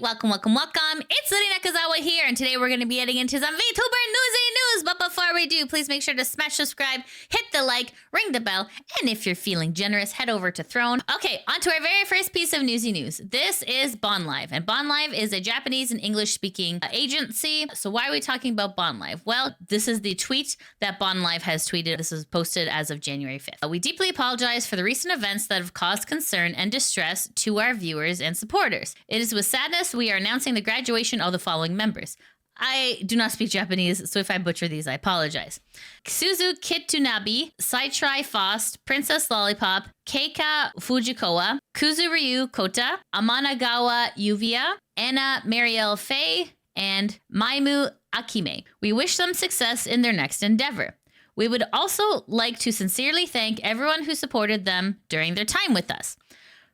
Welcome, welcome, welcome. It's Lady Nakazawa here, and today we're going to be getting into some VTuber Newsy news. But before we do, please make sure to smash subscribe, hit the like, ring the bell, and if you're feeling generous, head over to Throne. Okay, on to our very first piece of Newsy news. This is BondLive, and BondLive is a Japanese and English-speaking agency. So why are we talking about BondLive? Well, this is the tweet that BondLive has tweeted. This was posted as of January 5th. We deeply apologize for the recent events that have caused concern and distress to our viewers and supporters. It is with sadness we are announcing the graduation of the following members. I do not speak Japanese, so if I butcher these, I apologize. Suzu Kitsunabe, Saitrai Faust, Princess Lollipop, Keika Fujikawa, Kuzuryu Kota, Amanagawa Yuvia, Anna Marielle Faye, and Maimu Akime. We wish them success in their next endeavor. We would also like to sincerely thank everyone who supported them during their time with us.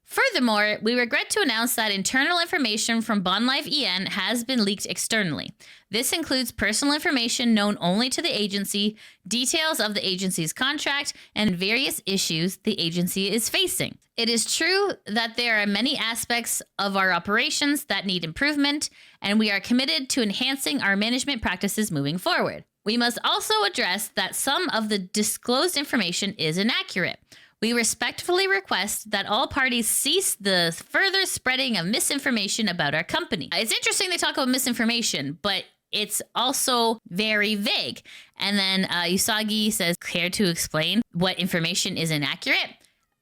Furthermore, we regret to announce that internal information from BondLive EN has been leaked externally. This includes personal information known only to the agency, details of the agency's contract, and various issues the agency is facing. It is true that there are many aspects of our operations that need improvement, and we are committed to enhancing our management practices moving forward. We must also address that some of the disclosed information is inaccurate. We respectfully request that all parties cease the further spreading of misinformation about our company. It's interesting they talk about misinformation, but it's also very vague. And then Usagi says, care to explain what information is inaccurate?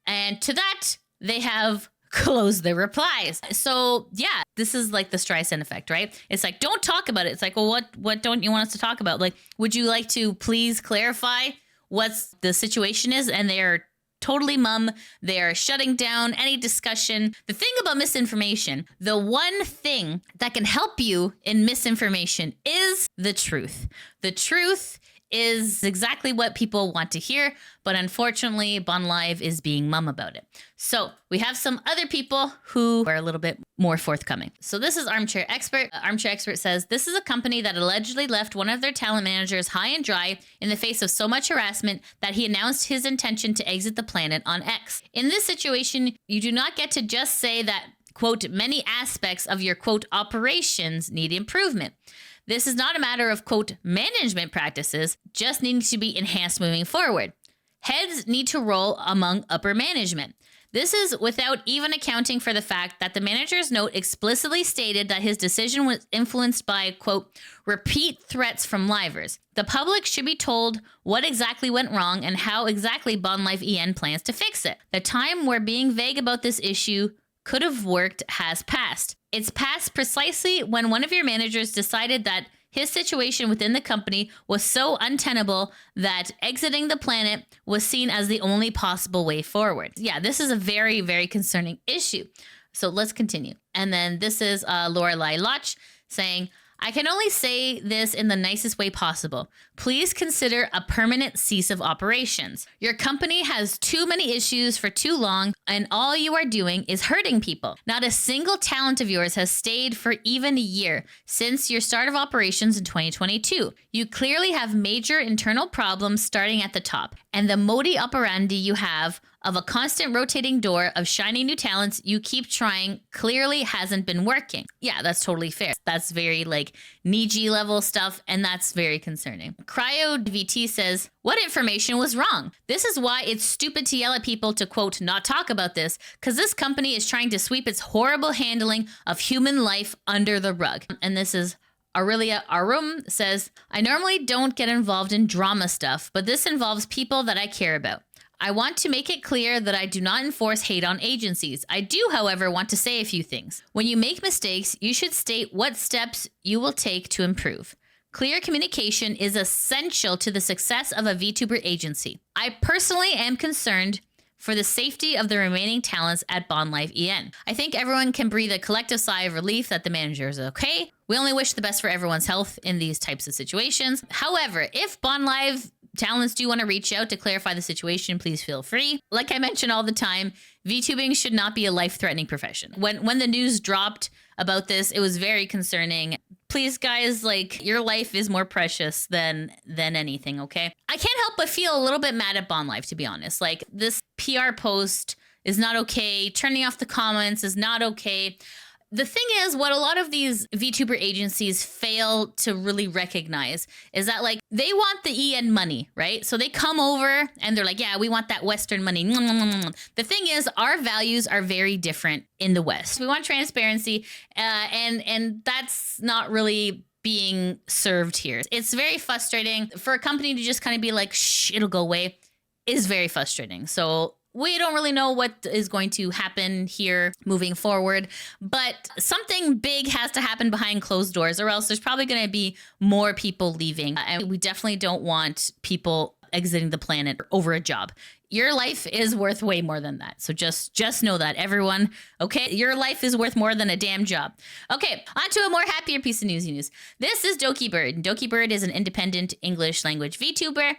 And to that, they have closed their replies. So yeah, this is like the Streisand effect, right? It's like, don't talk about it. It's like, well, what don't you want us to talk about? Like, would you like to please clarify what the situation is? And they're totally mum. They are shutting down any discussion. The thing about misinformation, the one thing that can help you in misinformation is the truth. The truth is exactly what people want to hear, but unfortunately, BondLive is being mum about it. So we have some other people who are a little bit more forthcoming. So this is Armchair Expert. Armchair Expert says, this is a company that allegedly left one of their talent managers high and dry in the face of so much harassment that he announced his intention to exit the planet on X. In this situation, you do not get to just say that, quote, many aspects of your, quote, operations need improvement. This is not a matter of, quote, management practices, just needing to be enhanced moving forward. Heads need to roll among upper management. This is without even accounting for the fact that the manager's note explicitly stated that his decision was influenced by, quote, repeat threats from livers. The public should be told what exactly went wrong and how exactly BondLive EN plans to fix it. The time where being vague about this issue could have worked has passed. It's passed precisely when one of your managers decided that his situation within the company was so untenable that exiting the planet was seen as the only possible way forward. Yeah, this is a very, very concerning issue. So let's continue. And then this is Lorelei Lotch saying, I can only say this in the nicest way possible. Please consider a permanent cease of operations. Your company has too many issues for too long, and all you are doing is hurting people. Not a single talent of yours has stayed for even a year since your start of operations in 2022. You clearly have major internal problems starting at the top, and the modus operandi you have of a constant rotating door of shiny new talents you keep trying clearly hasn't been working. Yeah, that's totally fair. That's very like Niji level stuff, and that's very concerning. Cryo VT says, what information was wrong? This is why it's stupid to yell at people to, quote, not talk about this, because this company is trying to sweep its horrible handling of human life under the rug. And this is Aurelia Arum says, I normally don't get involved in drama stuff, but this involves people that I care about. I want to make it clear that I do not enforce hate on agencies. I do, however, want to say a few things. When you make mistakes, you should state what steps you will take to improve. Clear communication is essential to the success of a VTuber agency. I personally am concerned for the safety of the remaining talents at BondLive EN. I think everyone can breathe a collective sigh of relief that the manager is okay. We only wish the best for everyone's health in these types of situations. However, if BondLive talents do want to reach out to clarify the situation, please feel free. Like I mention all the time, VTubing should not be a life-threatening profession. When the news dropped about this, it was very concerning. Please, guys, like, your life is more precious than anything, okay? I can't help but feel a little bit mad at BondLive, to be honest. Like, this PR post is not okay. Turning off the comments is not okay. the thing is, what a lot of these VTuber agencies fail to really recognize is that, like, they want the EN money, right? So they come over and they're like, yeah, we want that Western money. The thing is, our values are very different in the West. We want transparency, and that's not really being served here. It's very frustrating for a company to just kind of be like, shh, it'll go away, is very frustrating. So we don't really know what is going to happen here moving forward, but something big has to happen behind closed doors, or else there's probably going to be more people leaving. And we definitely don't want people exiting the planet over a job. Your life is worth way more than that. So just know that, everyone. Okay, your life is worth more than a damn job. Okay, on to a more happier piece of news. This is DOKIBIRD. DOKIBIRD is an independent English language VTuber.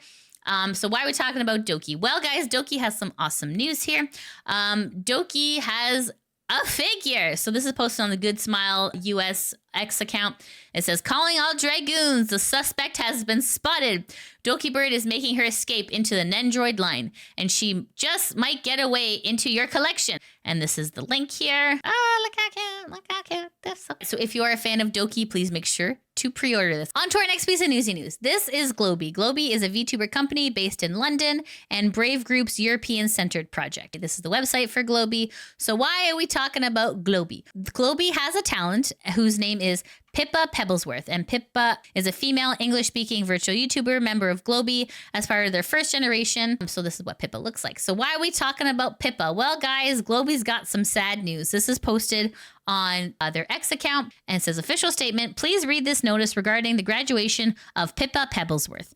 So why are we talking about Doki? Well, guys, Doki has some awesome news here. Doki has a figure. So this is posted on the Good Smile US X account. It says, calling all dragoons, the suspect has been spotted. DOKIBIRD is making her escape into the Nendroid line, and she just might get away into your collection. And this is the link here. Oh, look how cute, this. So if you are a fan of Doki, please make sure to pre-order this. On to our next piece of newsy news. This is Globie. Globie is a VTuber company based in London and Brave Group's European-centered project. This is the website for Globie. So why are we talking about Globie? Globie has a talent whose name is Pippa Pebblesworth, and Pippa is a female English-speaking virtual YouTuber member of Globie as part of their first generation. So this is what Pippa looks like. So why are we talking about Pippa? Well, guys, Globie's got some sad news. This is posted on their X account, and it says, official statement, please read this notice regarding the graduation of Pippa Pebblesworth.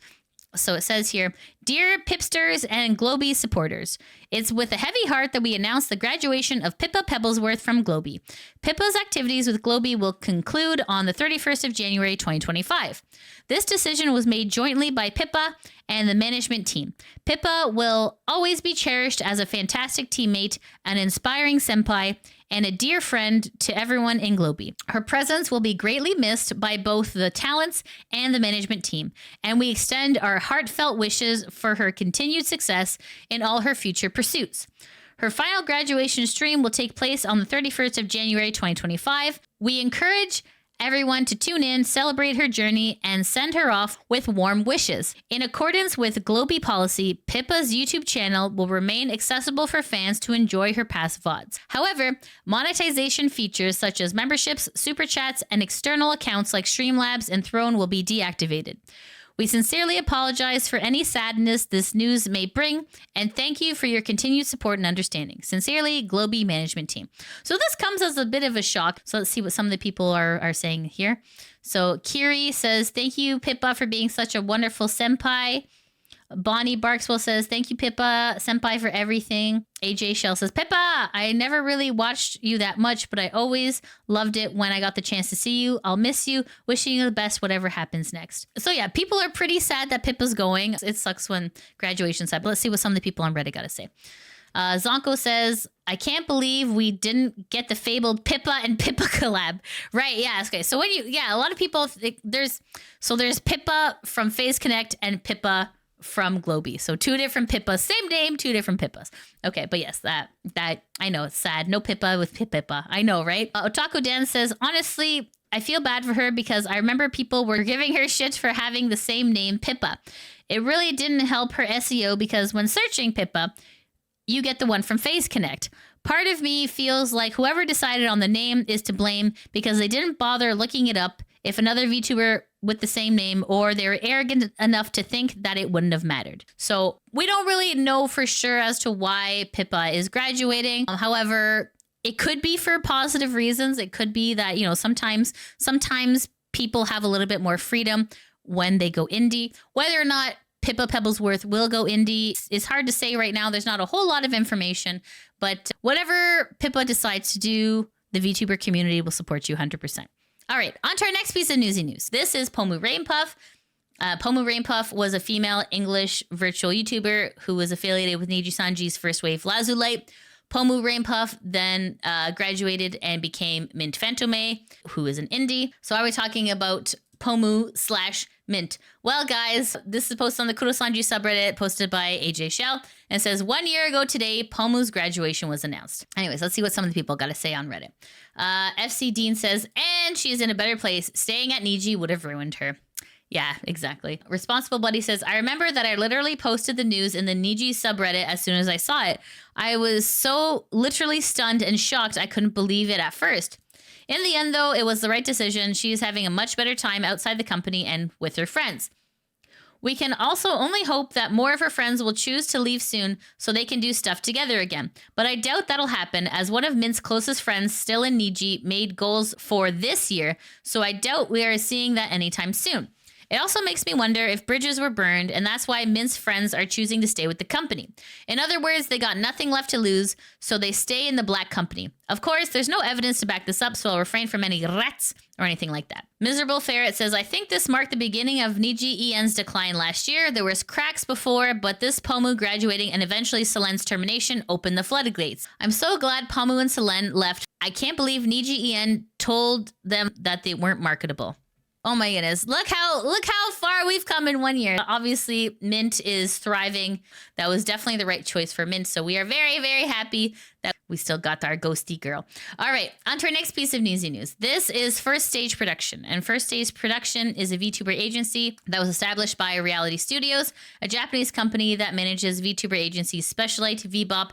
So it says here, dear Pipsters and Globie supporters, it's with a heavy heart that we announce the graduation of Pippa Pebblesworth from Globie. Pippa's activities with Globie will conclude on the 31st of January 2025. This decision was made jointly by Pippa and the management team. Pippa will always be cherished as a fantastic teammate, an inspiring senpai, and a dear friend to everyone in Globie. Her presence will be greatly missed by both the talents and the management team, and we extend our heartfelt wishes for her continued success in all her future pursuits. Her final graduation stream will take place on the 31st of January 2025. We encourage everyone to tune in, celebrate her journey, and send her off with warm wishes. In accordance with Globie policy, Pippa's YouTube channel will remain accessible for fans to enjoy her past VODs. However, monetization features such as memberships, super chats, and external accounts like Streamlabs and Throne will be deactivated. We sincerely apologize for any sadness this news may bring, and thank you for your continued support and understanding. Sincerely, Globie management team. So this comes as a bit of a shock. So let's see what some of the people are saying here. So Kiri says, thank you, Pippa, for being such a wonderful senpai. Bonnie Barkswell says, thank you, Pippa, senpai, for everything. AJ Shell says, Pippa, I never really watched you that much, but I always loved it when I got the chance to see you. I'll miss you. Wishing you the best, whatever happens next. So yeah, people are pretty sad that Pippa's going. It sucks when graduation's sad, but let's see what some of the people on Reddit got to say. Zonko says, I can't believe we didn't get the fabled Pippa and Pippa collab. Right, yeah, okay. So when a lot of people, there's Pippa from FaZe Connect and Pippa from Globie. So two different Pippas, same name, two different Pippas. Okay, but yes, that I know it's sad. No Pippa with Pippa. I know, right? Otaku Dan says, honestly, I feel bad for her because I remember people were giving her shit for having the same name, Pippa. It really didn't help her SEO because when searching Pippa, you get the one from FaZe Connect. Part of me feels like whoever decided on the name is to blame because they didn't bother looking it up if another VTuber with the same name, or they were arrogant enough to think that it wouldn't have mattered. So we don't really know for sure as to why Pippa is graduating. However, it could be for positive reasons. It could be that, sometimes people have a little bit more freedom when they go indie. Whether or not Pippa Pebblesworth will go indie is hard to say right now. There's not a whole lot of information, but whatever Pippa decides to do, the VTuber community will support you 100%. All right, on to our next piece of newsy news. This is Pomu Rainpuff. Pomu Rainpuff was a female English virtual YouTuber who was affiliated with NIJISANJI's First Wave Lazulite. Pomu Rainpuff then graduated and became Mint Fantome, who is an indie. So are we talking about Pomu/mint. Well, guys, this is posted on the Kurosanji subreddit, posted by AJ Shell, and it says 1 year ago today, Pomu's graduation was announced. Anyways, let's see what some of the people got to say on Reddit. FC Dean says, and she's in a better place. Staying at Niji would have ruined her. Yeah, exactly. Responsible Buddy says, I remember that I literally posted the news in the Niji subreddit as soon as I saw it. I was so literally stunned and shocked I couldn't believe it at first. In the end, though, it was the right decision. She is having a much better time outside the company and with her friends. We can also only hope that more of her friends will choose to leave soon so they can do stuff together again. But I doubt that'll happen, as one of Mint's closest friends still in Niji made goals for this year, so I doubt we are seeing that anytime soon. It also makes me wonder if bridges were burned, and that's why Mint's friends are choosing to stay with the company. In other words, they got nothing left to lose, so they stay in the black company. Of course, there's no evidence to back this up, so I'll refrain from any rats or anything like that. Miserable Ferret says, I think this marked the beginning of Niji EN's decline last year. There was cracks before, but this Pomu graduating and eventually Selen's termination opened the floodgates. I'm so glad Pomu and Selen left. I can't believe Niji EN told them that they weren't marketable. Oh my goodness. Look how far we've come in 1 year. Obviously, Mint is thriving. That was definitely the right choice for Mint. So we are very, very happy that we still got our ghosty girl. All right, on to our next piece of newsy news. This is First Stage Production. And First Stage Production is a VTuber agency that was established by Reality Studios, a Japanese company that manages VTuber agencies Specialite, Vbop,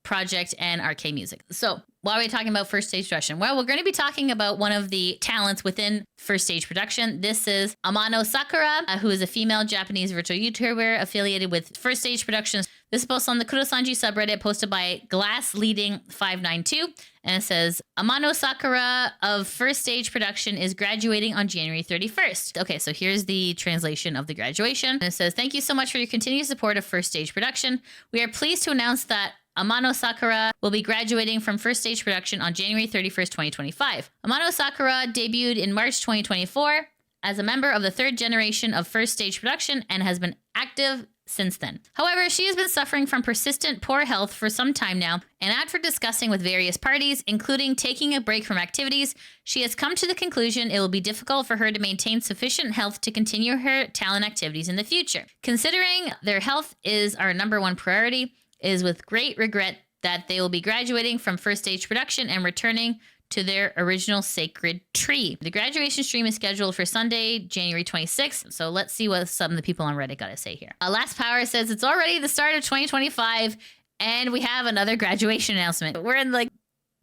Project, and Arcade Music. So why are we talking about First Stage Production? Well, we're going to be talking about one of the talents within First Stage Production. This is Amano Sakura, who is a female Japanese virtual YouTuber affiliated with First Stage Productions. This is posted on the Kurosanji subreddit, posted by GlassLeading592. And it says, Amano Sakura of First Stage Production is graduating on January 31st. Okay, so here's the translation of the graduation. And it says, thank you so much for your continued support of First Stage Production. We are pleased to announce that Amano Sakura will be graduating from First Stage Production on January 31st, 2025. Amano Sakura debuted in March 2024 as a member of the third generation of First Stage Production and has been active since then. However, she has been suffering from persistent poor health for some time now, and after discussing with various parties, including taking a break from activities, she has come to the conclusion it will be difficult for her to maintain sufficient health to continue her talent activities in the future. Considering their health is our #1 priority, it is with great regret that they will be graduating from First Stage Production and returning to their original sacred tree. The graduation stream is scheduled for Sunday, January 26th. So let's see what some of the people on Reddit got to say here. Last Power says it's already the start of 2025 and we have another graduation announcement. We're in like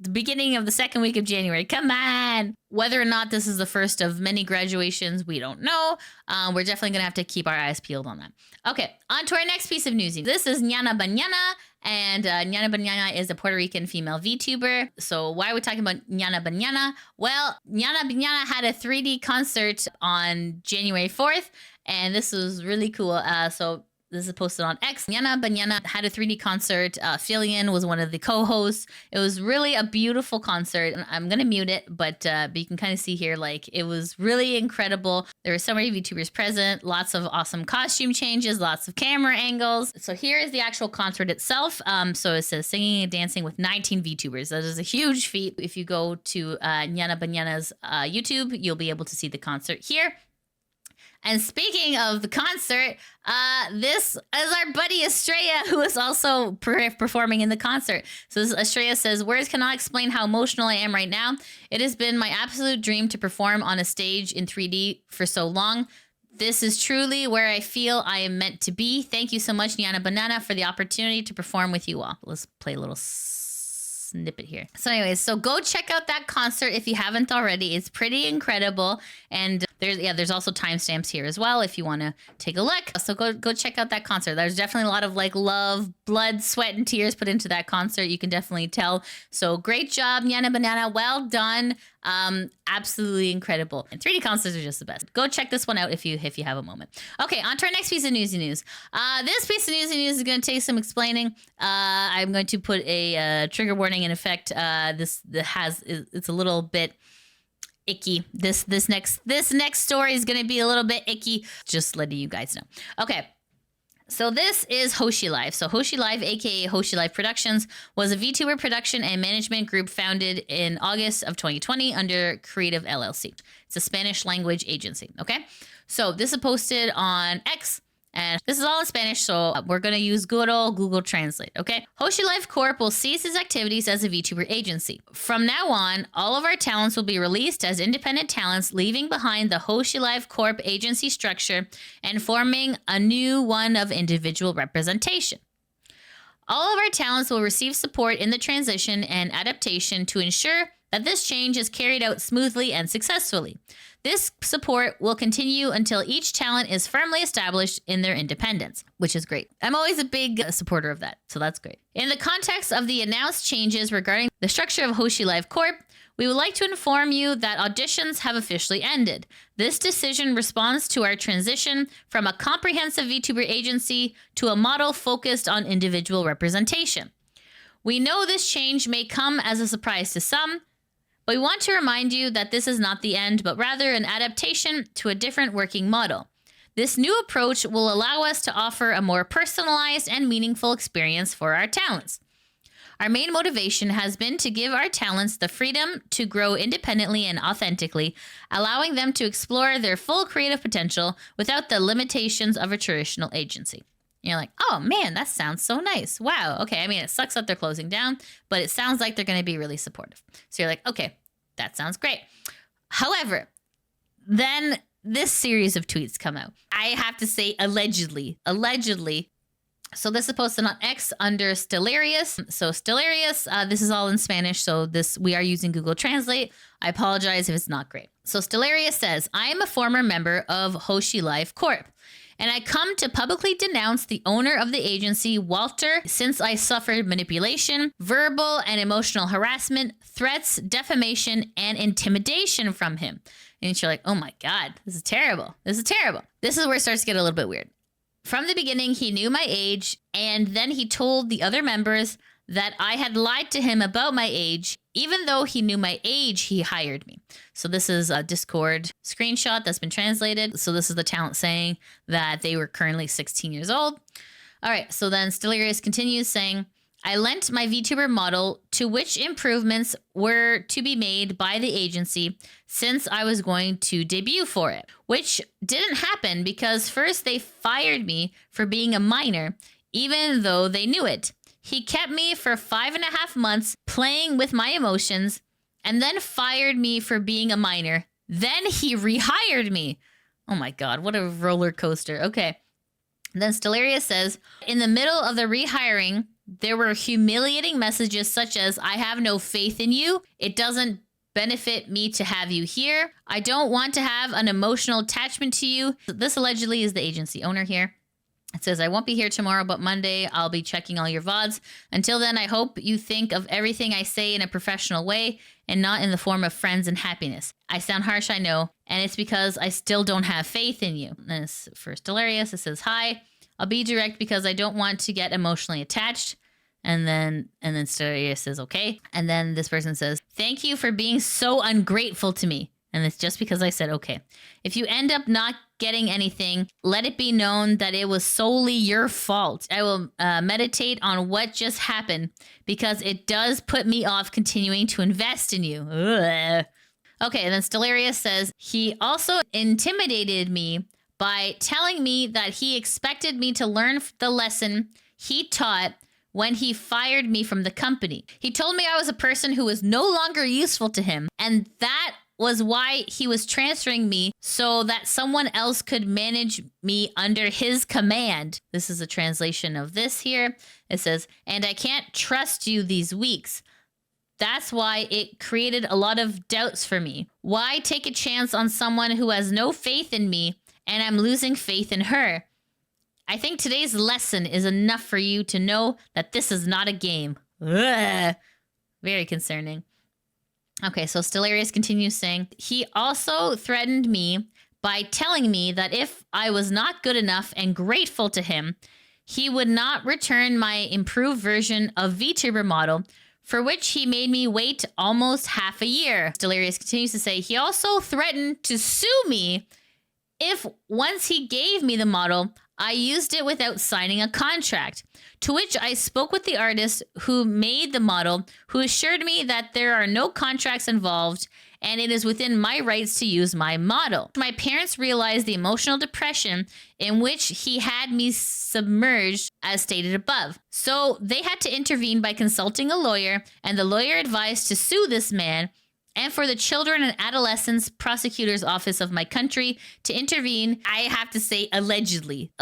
the beginning of the second week of January. Come on. Whether or not this is the first of many graduations, we don't know. We're definitely going to have to keep our eyes peeled on that. Okay, on to our next piece of news. This is Nyana Banyana, and Nyana Banyana is a Puerto Rican female VTuber. So why are we talking about Nyana Banyana? Well, Nyana Banyana had a 3D concert on January 4th, and this was really cool. So this is posted on X. Nyana Banyana had a 3D concert. Filian was one of the co-hosts. It was really a beautiful concert. I'm going to mute it, but you can kind of see here, like, it was really incredible. There were so many VTubers present, lots of awesome costume changes, lots of camera angles. So here is the actual concert itself. So it says singing and dancing with 19 VTubers. That is a huge feat. If you go to Nyana Banyana's YouTube, you'll be able to see the concert here. And speaking of the concert, this is our buddy Estrella, who is also performing in the concert. So Estrella says, words cannot explain how emotional I am right now. It has been my absolute dream to perform on a stage in 3D for so long. This is truly where I feel I am meant to be. Thank you so much, Nyana Banyana, for the opportunity to perform with you all. Let's play a little snippet here. So anyways, so go check out that concert if you haven't already. It's pretty incredible. And there's also timestamps here as well if you want to take a look. So go check out that concert. There's definitely a lot of like love, blood, sweat, and tears put into that concert. You can definitely tell. So great job, Nyana Banyana. Well done. Absolutely incredible. And 3D concerts are just the best. Go check this one out if you have a moment. Okay, on to our next piece of newsy news. This piece of newsy news is going to take some explaining. I'm going to put a trigger warning in effect. It's a little bit icky. This next story is going to be a little bit icky. Just letting you guys know. Okay. So this is HoshiLive. So HoshiLive, aka HoshiLive Productions, was a VTuber production and management group founded in August of 2020 under Creative LLC. It's a Spanish language agency, okay? So this is posted on X, and this is all in Spanish, so we're going to use good old Google Translate, okay? HoshiLive Corp will cease its activities as a VTuber agency. From now on, all of our talents will be released as independent talents, leaving behind the HoshiLive Corp agency structure and forming a new one of individual representation. All of our talents will receive support in the transition and adaptation to ensure that this change is carried out smoothly and successfully. This support will continue until each talent is firmly established in their independence, which is great. I'm always a big supporter of that, so that's great. In the context of the announced changes regarding the structure of HoshiLive Corp, we would like to inform you that auditions have officially ended. This decision responds to our transition from a comprehensive VTuber agency to a model focused on individual representation. We know this change may come as a surprise to some, but we want to remind you that this is not the end, but rather an adaptation to a different working model. This new approach will allow us to offer a more personalized and meaningful experience for our talents. Our main motivation has been to give our talents the freedom to grow independently and authentically, allowing them to explore their full creative potential without the limitations of a traditional agency. And you're like, oh man, that sounds so nice. Wow. Okay. I mean, it sucks that they're closing down, but it sounds like they're going to be really supportive. So you're like, okay, that sounds great. However, then this series of tweets come out. I have to say allegedly. So this is posted on X under Stellarius. So Stellarius, this is all in Spanish. So we are using Google Translate. I apologize if it's not great. So Stellarius says, I am a former member of HoshiLive Corp, and I come to publicly denounce the owner of the agency, Walter, since I suffered manipulation, verbal and emotional harassment, threats, defamation, and intimidation from him. And you're like, oh my God, this is terrible. This is terrible. This is where it starts to get a little bit weird. From the beginning, he knew my age, and then he told the other members that I had lied to him about my age. Even though he knew my age, he hired me. So this is a Discord screenshot that's been translated. So this is the talent saying that they were currently 16 years old. All right, so then Stellarius continues saying, I lent my VTuber model to which improvements were to be made by the agency since I was going to debut for it, which didn't happen because first they fired me for being a minor, even though they knew it. He kept me for 5.5 months playing with my emotions and then fired me for being a minor. Then he rehired me. Oh my God, what a roller coaster. Okay. Then Stellarius says, in the middle of the rehiring, there were humiliating messages such as, I have no faith in you. It doesn't benefit me to have you here. I don't want to have an emotional attachment to you. This allegedly is the agency owner here. It says, I won't be here tomorrow, but Monday I'll be checking all your VODs. Until then, I hope you think of everything I say in a professional way and not in the form of friends and happiness. I sound harsh, I know, and it's because I still don't have faith in you. And this for Stellarius, it says, hi, I'll be direct because I don't want to get emotionally attached. And then Stellarius says, okay. And then this person says, thank you for being so ungrateful to me. And it's just because I said, okay. If you end up not getting anything, let it be known that it was solely your fault. I will meditate on what just happened because it does put me off continuing to invest in you. Ugh. Okay, and then Stellarius says, he also intimidated me by telling me that he expected me to learn the lesson he taught when he fired me from the company. He told me I was a person who was no longer useful to him, and that was why he was transferring me so that someone else could manage me under his command. This is a translation of this here. It says, and I can't trust you these weeks. That's why it created a lot of doubts for me. Why take a chance on someone who has no faith in me and I'm losing faith in her? I think today's lesson is enough for you to know that this is not a game. Ugh. Very concerning. Okay, so Stellarius continues saying, he also threatened me by telling me that if I was not good enough and grateful to him, he would not return my improved version of VTuber model, for which he made me wait almost half a year. Stellarius continues to say, he also threatened to sue me if once he gave me the model, I used it without signing a contract, to which I spoke with the artist who made the model, who assured me that there are no contracts involved and it is within my rights to use my model. My parents realized the emotional depression in which he had me submerged, as stated above. So they had to intervene by consulting a lawyer, and the lawyer advised to sue this man and for the Children and Adolescents Prosecutor's Office of my country to intervene. I have to say, allegedly,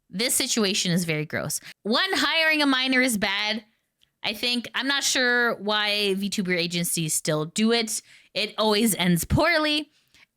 this situation is very gross. One, hiring a minor is bad. I'm not sure why VTuber agencies still do it. It always ends poorly.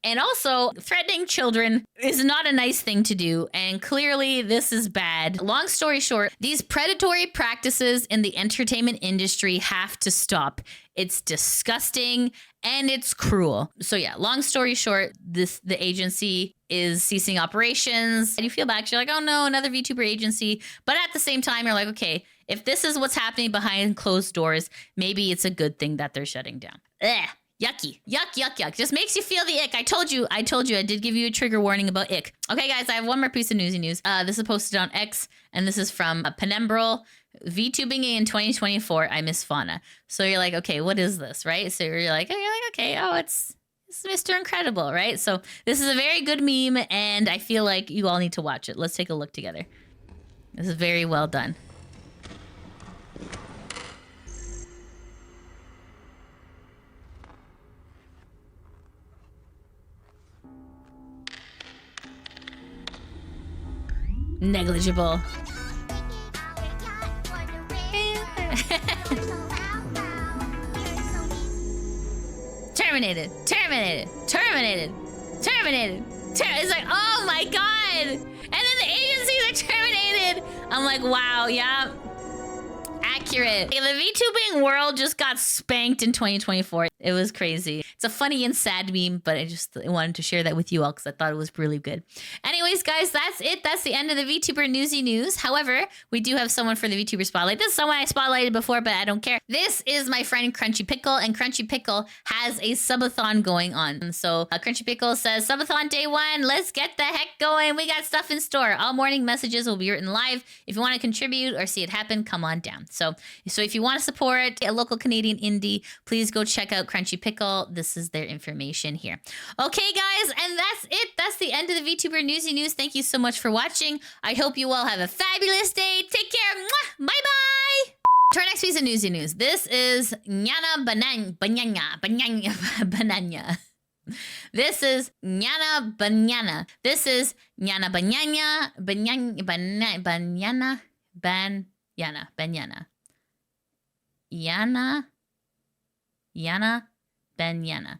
And also, threatening children is not a nice thing to do, and clearly this is bad. Long story short, these predatory practices in the entertainment industry have to stop. It's disgusting and it's cruel. So yeah, long story short, the agency is ceasing operations. And you feel bad, you're like, oh no, another VTuber agency. But at the same time, you're like, okay, if this is what's happening behind closed doors, maybe it's a good thing that they're shutting down. Ugh. Yucky. Yuck. Just makes you feel the ick. I told you. I did give you a trigger warning about ick. Okay, guys, I have one more piece of newsy news. This is posted on X, and this is from Pneumeral. VTubing in 2024, I miss fauna. So you're like, okay, what is this, right? So you're like, okay, oh, it's Mr. Incredible, right? So this is a very good meme, and I feel like you all need to watch it. Let's take a look together. This is very well done. Negligible. Terminated. It's like, oh my god. And then the agencies are terminated. I'm like, wow, yeah. Accurate. The VTubing world just got spanked in 2024. It was crazy. It's a funny and sad meme, but I wanted to share that with you all because I thought it was really good. Anyways, guys, that's it. That's the end of the VTuber Newsy News. However, we do have someone for the VTuber Spotlight. This is someone I spotlighted before, but I don't care. This is my friend CrunchyyPickle, and CrunchyyPickle has a subathon going on. So CrunchyyPickle says, subathon day 1, let's get the heck going. We got stuff in store. All morning messages will be written live. If you want to contribute or see it happen, come on down. So if you want to support a local Canadian indie, please go check out CrunchyyPickle. This is their information here. Okay, guys, and that's it. That's the end of the VTuber Newsy News. Thank you so much for watching. I hope you all have a fabulous day. Take care. Mwah! Bye-bye. To our next piece of Newsy News. This is Nyana Banyana. This is Nyana Banyana. This is Nyana Banyana. Banyana. Nyana Banyana.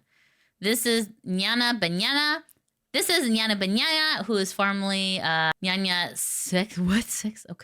This is Nyana Banyana. This is Nyana Banyana, who is formerly Nyanya 6. What 6? Okay.